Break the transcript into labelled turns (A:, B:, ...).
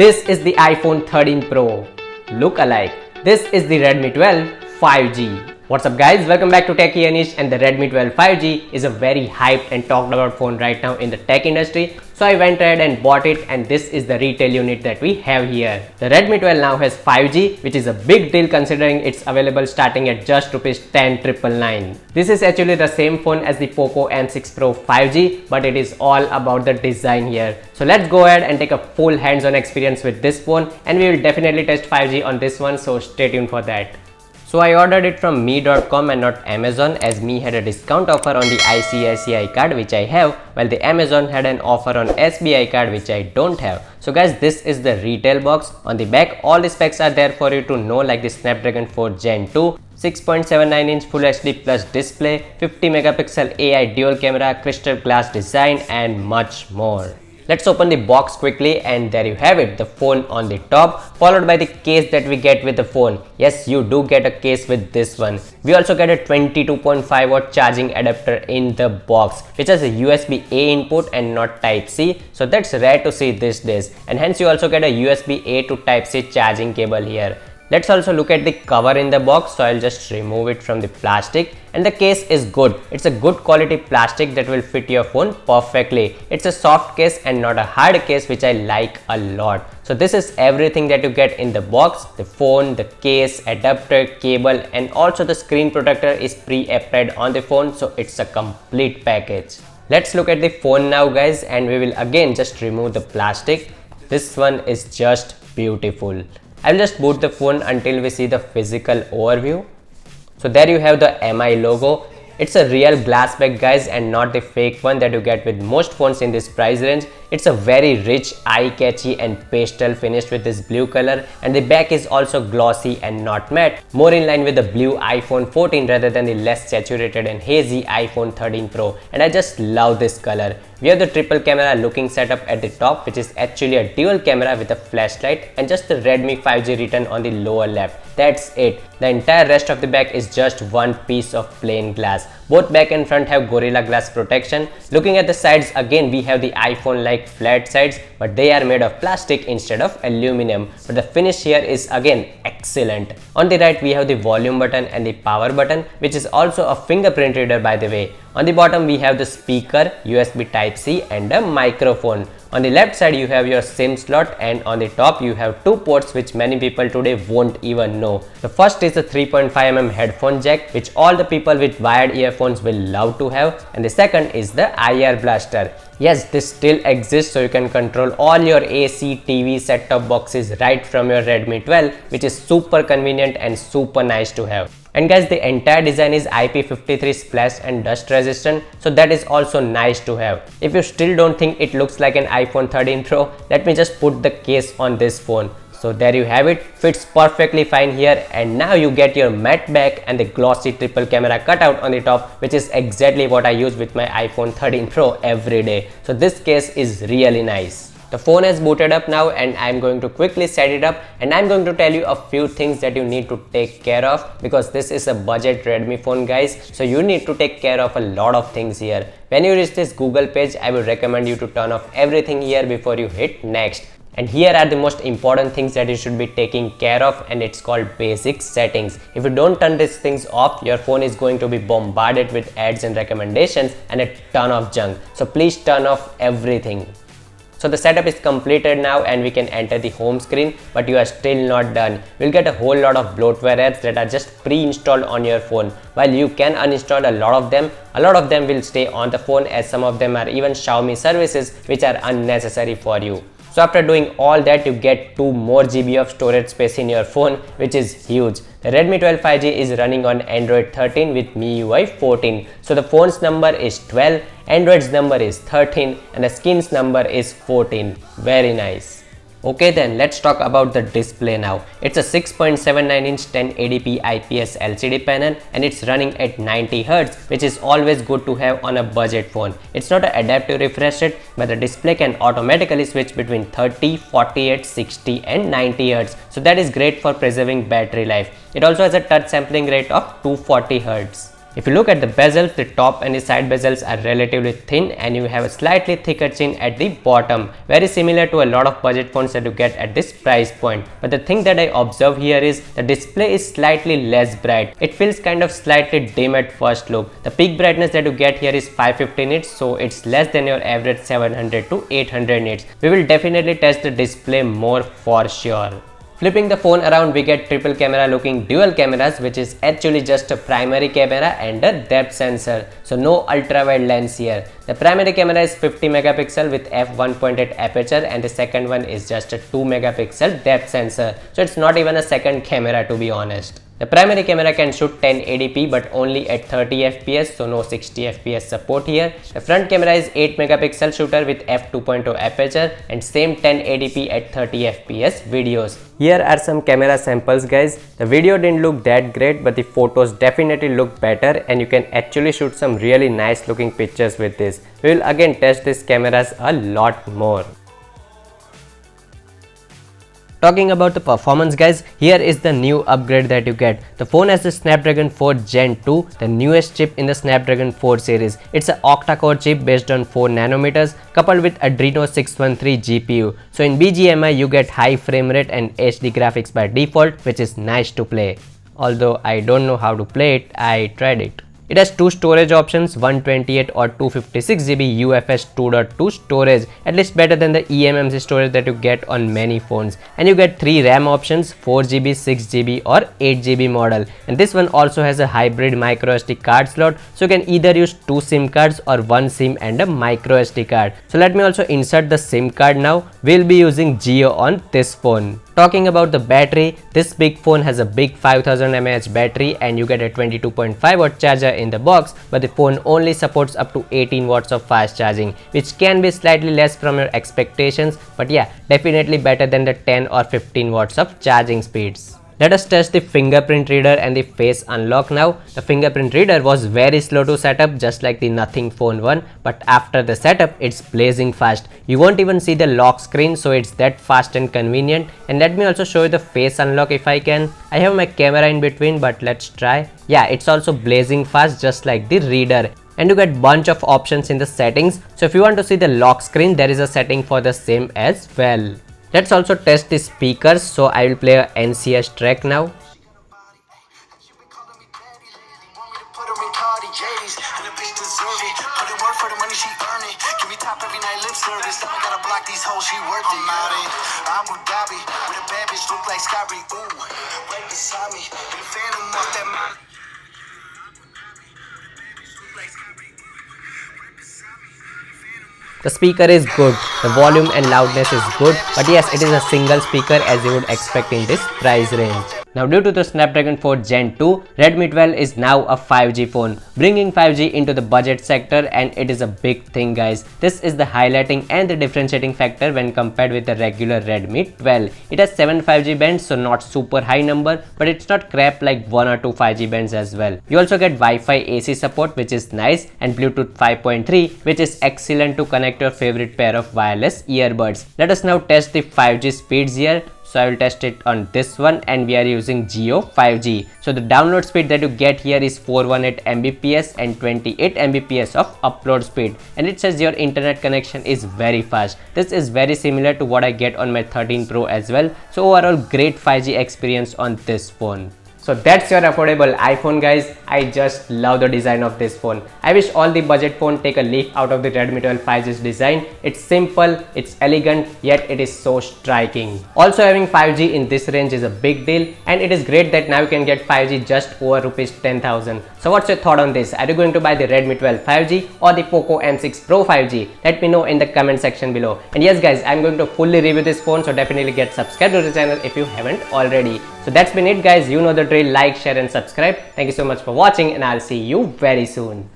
A: This is the iPhone 13 Pro look alike. This is the Redmi 12 5G. What's up guys, welcome back to Techie Anish, and the Redmi 12 5G is a very hyped and talked about phone right now in the tech industry. So I went ahead and bought it, and this is the retail unit that we have here. The Redmi 12 now has 5G, which is a big deal considering it's available starting at just Rs 10,999. This is actually the same phone as the Poco M6 Pro 5G, but it is all about the design here. So let's go ahead and take a full hands-on experience with this phone, and we will definitely test 5G on this one, so stay tuned for that. So I ordered it from me.com and not Amazon, as me had a discount offer on the ICICI card which I have, while the Amazon had an offer on SBI card which I don't have. So guys, this is the retail box. On the back, all the specs are there for you to know, like the Snapdragon 4 Gen 2, 6.79-inch Full HD Plus display, 50 megapixel AI dual camera, crystal glass design, and much more. Let's open the box quickly, and there you have it, the phone on the top, followed by the case that we get with the phone. Yes, you do get a case with this one. We also get a 22.5 watt charging adapter in the box, which has a USB-A input and not Type-C. So that's rare to see these days, and hence you also get a USB-A to Type-C charging cable here. Let's also look at the cover in the box, so I'll just remove it from the plastic, and the case is good. It's a good quality plastic that will fit your phone perfectly. It's a soft case and not a hard case, which I like a lot. So this is everything that you get in the box: the phone, the case, adapter, cable, and also the screen protector is pre-applied on the phone, so it's a complete package. Let's look at the phone now guys, and we will again just remove the plastic. This one is just beautiful. I'll just boot the phone until we see the physical overview. So there you have the MI logo. It's a real glass back guys, and not the fake one that you get with most phones in this price range. It's a very rich, eye-catchy and pastel finish with this blue color, and the back is also glossy and not matte, more in line with the blue iPhone 14 rather than the less saturated and hazy iPhone 13 Pro, and I just love this color. We have the triple camera looking setup at the top, which is actually a dual camera with a flashlight, and just the Redmi 5G written on the lower left. That's it. The entire rest of the back is just one piece of plain glass. Both back and front have Gorilla Glass protection. Looking at the sides, again we have the iPhone like flat sides, but they are made of plastic instead of aluminum. But the finish here is again excellent. On the right we have the volume button and the power button, which is also a fingerprint reader by the way. On the bottom we have the speaker, USB Type-C, and a microphone. On the left side you have your SIM slot, and on the top you have two ports which many people today won't even know. The first is the 3.5mm headphone jack, which all the people with wired earphones will love to have, and the second is the IR blaster. Yes, this still exists, so you can control all your AC, TV, set-top boxes right from your Redmi 12, which is super convenient and super nice to have. And guys, the entire design is IP53 splash and dust resistant, so that is also nice to have. If you still don't think it looks like an iPhone 13 Pro, let me just put the case on this phone. So there you have it, fits perfectly fine here, and now you get your matte back and the glossy triple camera cutout on the top, which is exactly what I use with my iPhone 13 Pro every day. So this case is really nice. The phone is booted up now, and I'm going to quickly set it up, and I'm going to tell you a few things that you need to take care of, because this is a budget Redmi phone guys, so you need to take care of a lot of things here. When you reach this Google page, I will recommend you to turn off everything here before you hit next. And here are the most important things that you should be taking care of, and it's called basic settings. If you don't turn these things off, your phone is going to be bombarded with ads and recommendations and a ton of junk. So please turn off everything. So the setup is completed now, and we can enter the home screen, but you are still not done. You'll get a whole lot of bloatware apps that are just pre-installed on your phone. While you can uninstall a lot of them will stay on the phone, as some of them are even Xiaomi services which are unnecessary for you. So after doing all that, you get 2 more GB of storage space in your phone, which is huge. The Redmi 12 5G is running on Android 13 with MIUI 14. So the phone's number is 12, Android's number is 13, and the skin's number is 14. Very nice. Okay, then let's talk about the display now. It's a 6.79-inch 1080p IPS LCD panel, and it's running at 90Hz, which is always good to have on a budget phone. It's not an adaptive refresh rate, but the display can automatically switch between 30, 48, 60 and 90Hz. So that is great for preserving battery life. It also has a touch sampling rate of 240Hz. If you look at the bezels, the top and the side bezels are relatively thin and you have a slightly thicker chin at the bottom, very similar to a lot of budget phones that you get at this price point. But the thing that I observe here is the display is slightly less bright. It feels kind of slightly dim at first look. The peak brightness that you get here is 550 nits, so it's less than your average 700 to 800 nits. We will definitely test the display more for sure. Flipping the phone around, we get triple camera looking dual cameras, which is actually just a primary camera and a depth sensor. So no ultra wide lens here. The primary camera is 50 megapixel with f1.8 aperture and the second one is just a 2 megapixel depth sensor. So it's not even a second camera, to be honest. The primary camera can shoot 1080p but only at 30 fps, so no 60 fps support here. The front camera is 8 megapixel shooter with f2.0 aperture and same 1080p at 30 fps videos. Here are some camera samples, guys. The video didn't look that great, but the photos definitely look better and you can actually shoot some really nice looking pictures with this. We will again test these cameras a lot more. Talking about the performance, guys, here is the new upgrade that you get. The phone has the Snapdragon 4 Gen 2, the newest chip in the Snapdragon 4 series. It's an octa-core chip based on 4 nanometers coupled with Adreno 613 GPU. So in BGMI you get high frame rate and HD graphics by default, which is nice to play. Although I don't know how to play it, I tried it. It has two storage options, 128 or 256 GB UFS 2.2 storage, at least better than the eMMC storage that you get on many phones. And you get 3 RAM options, 4 GB, 6 GB or 8 GB model. And this one also has a hybrid micro SD card slot, so you can either use 2 SIM cards or 1 SIM and a micro SD card. So let me also insert the SIM card now. We'll be using Jio on this phone. Talking about the battery, this big phone has a big 5000 mAh battery and you get a 22.5 watt charger in the box, but the phone only supports up to 18 watts of fast charging, which can be slightly less from your expectations, but yeah, definitely better than the 10 or 15 watts of charging speeds. Let us test the fingerprint reader and the face unlock now. The fingerprint reader was very slow to set up, just like the Nothing Phone 1, but after the setup it's blazing fast. You won't even see the lock screen, so it's that fast and convenient. And let me also show you the face unlock if I can. I have my camera in between, but let's try. Yeah, it's also blazing fast just like the reader. And you get bunch of options in the settings, so if you want to see the lock screen, there is a setting for the same as well. Let's also test the speakers, so I will play a NCS track now. The speaker is good, the volume and loudness is good, but yes, it is a single speaker as you would expect in this price range. Now due to the Snapdragon 4 Gen 2, Redmi 12 is now a 5G phone, bringing 5G into the budget sector, and it is a big thing, guys. This is the highlighting and the differentiating factor when compared with the regular Redmi 12. It has 7 5G bands, so not super high number, but it's not crap like 1 or 2 5G bands as well. You also get Wi-Fi AC support, which is nice, and Bluetooth 5.3, which is excellent to connect your favorite pair of wireless earbuds. Let us now test the 5G speeds here. So I will test it on this one, and we are using Jio 5G. So the download speed that you get here is 418 Mbps and 28 Mbps of upload speed, and it says your internet connection is very fast. This is very similar to what I get on my 13 Pro as well. So overall great 5G experience on this phone. So that's your affordable iPhone, guys. I just love the design of this phone. I wish all the budget phone take a leaf out of the Redmi 12 5G's design. It's simple, it's elegant, yet it is so striking. Also having 5G in this range is a big deal, and it is great that now you can get 5G just over rupees 10,000. So what's your thought on this? Are you going to buy the Redmi 12 5G or the Poco M6 Pro 5G? Let me know in the comment section below. And yes guys, I'm going to fully review this phone, so definitely get subscribed to the channel if you haven't already. So that's been it, guys. You know the drill. Like, share and subscribe. Thank you so much for watching, and I'll see you very soon.